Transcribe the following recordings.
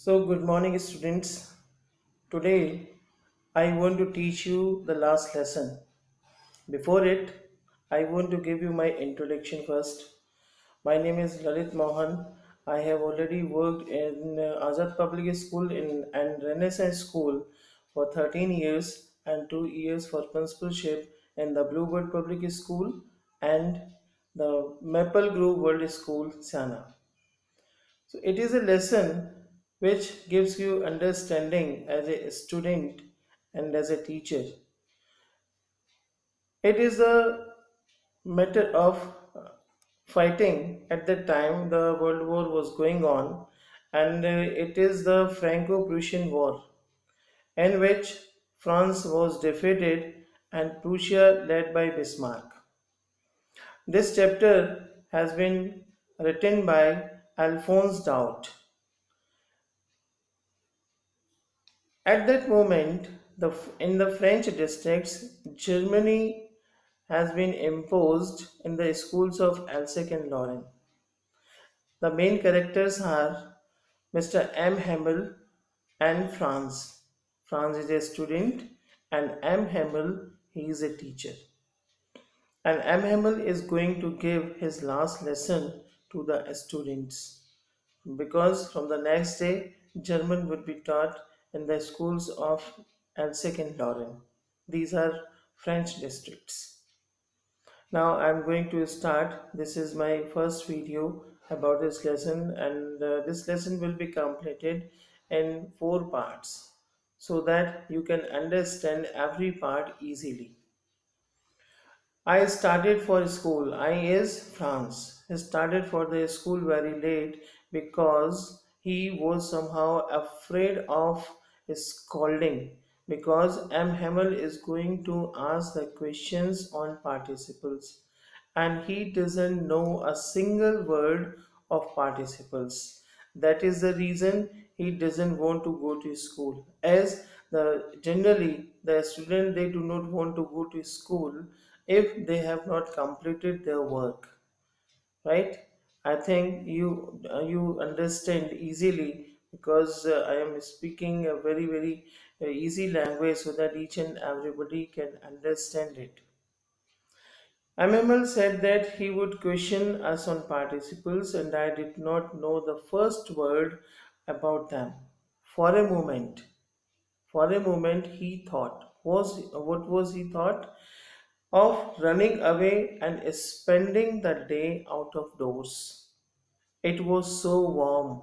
Good morning, students. Today, I want to teach you the last lesson. Before it, I want to give you my introduction first. My name is Lalit Mohan. I have already worked in Azad Public School and Renaissance School for 13 years and 2 years for principalship in the Bluebird Public School and the Maple Grove World School, Siana. So it is a lesson which gives you understanding as a student and as a teacher. It is a matter of fighting at the time the World War was going on, and it is the Franco-Prussian War in which France was defeated and Prussia led by Bismarck. This chapter has been written by Alphonse Daudet. At that moment, in the French districts, Germany has been imposed in the schools of Alsace and Lorraine. The main characters are Mr. M. Hamel and Franz. Franz is a student and M. Hamel he is a teacher. And M. Hamel is going to give his last lesson to the students because from the next day German would be taught in the schools of Alsace and Lorraine. These are French districts. Now I'm going to start. This is my first video about this lesson, and this lesson will be completed in four parts so that you can understand every part easily. I started for school. I is France. He started for the school very late because he was somehow afraid of scolding because M. Hamel is going to ask the questions on participles and he doesn't know a single word of participles. That is the reason he doesn't want to go to school. As the generally the student they do not want to go to school if they have not completed their work, right? I think you understand easily because I am speaking a very easy language so that each and everybody can understand it. MML said that he would question us on participles, and I did not know the first word about them. For a moment, for a moment, he thought, what was he thought? Of running away and spending the day out of doors. It was so warm.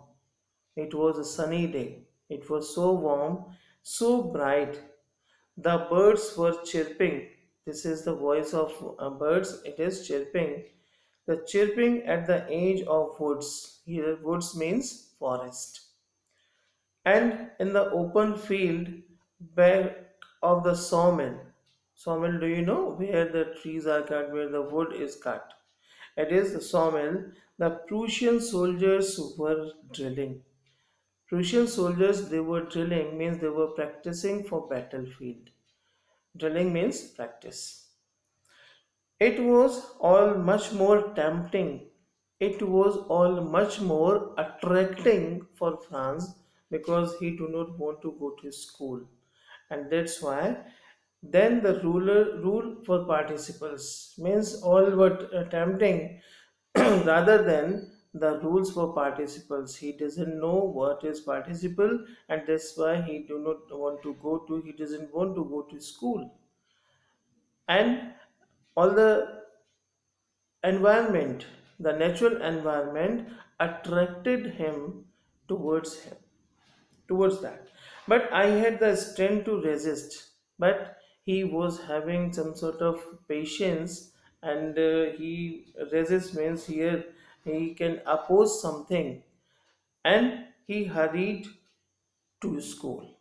It was a sunny day. It was so warm, so bright. The birds were chirping. This is the voice of birds. It is chirping. The chirping at the edge of woods. Here, woods means forest. And in the open field back of the sawmill. Sawmill, do you know where the trees are cut, where the wood is cut? It is the sawmill. The Prussian soldiers were drilling. Prussian soldiers they were drilling means they were practicing for battlefield. Drilling means practice. It was all much more tempting. It was all much more attracting for Franz because he do not want to go to school. And that's why then the ruler rule for participles means all but tempting rather than the rules for participles. He doesn't know what is participle and that's why he doesn't want to go to school. And all the environment, the natural environment attracted him towards him, towards that. But I had the strength to resist. But he was having some sort of patience, and he resist means here he can oppose something, and he hurried to school.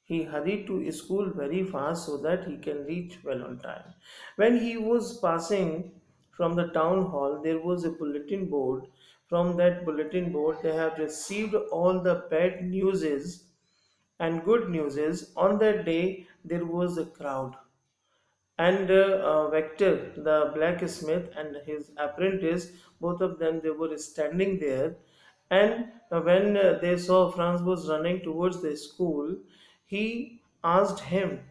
He hurried to school very fast so that he can reach well on time. When he was passing from the town hall, there was a bulletin board. From that bulletin board, they have received all the bad newses and good newses. On that day, there was a crowd. And Vector, the blacksmith, and his apprentice, both of them, they were standing there And when they saw Franz was running towards the school, he asked him,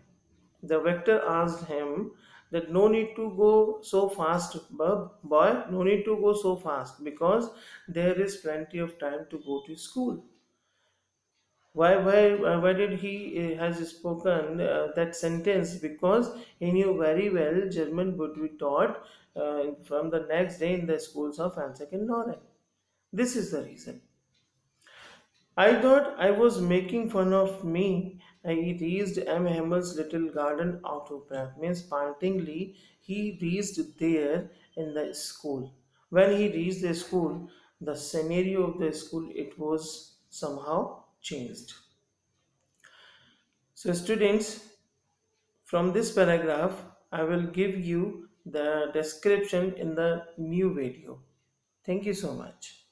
the vector asked him that no need to go so fast, boy, no need to go so fast because there is plenty of time to go to school. Why did he has spoken that sentence? Because he knew very well German would be taught from the next day in the schools of Anzac and Noren. This is the reason. I thought I was making fun of me. I reached M. Hammel's little garden out of breath. Means pantingly, he reached there in the school. When he reached the school, the scenario of the school it was somehow changed. So, students, from this paragraph, I will give you the description in the new video. Thank you so much.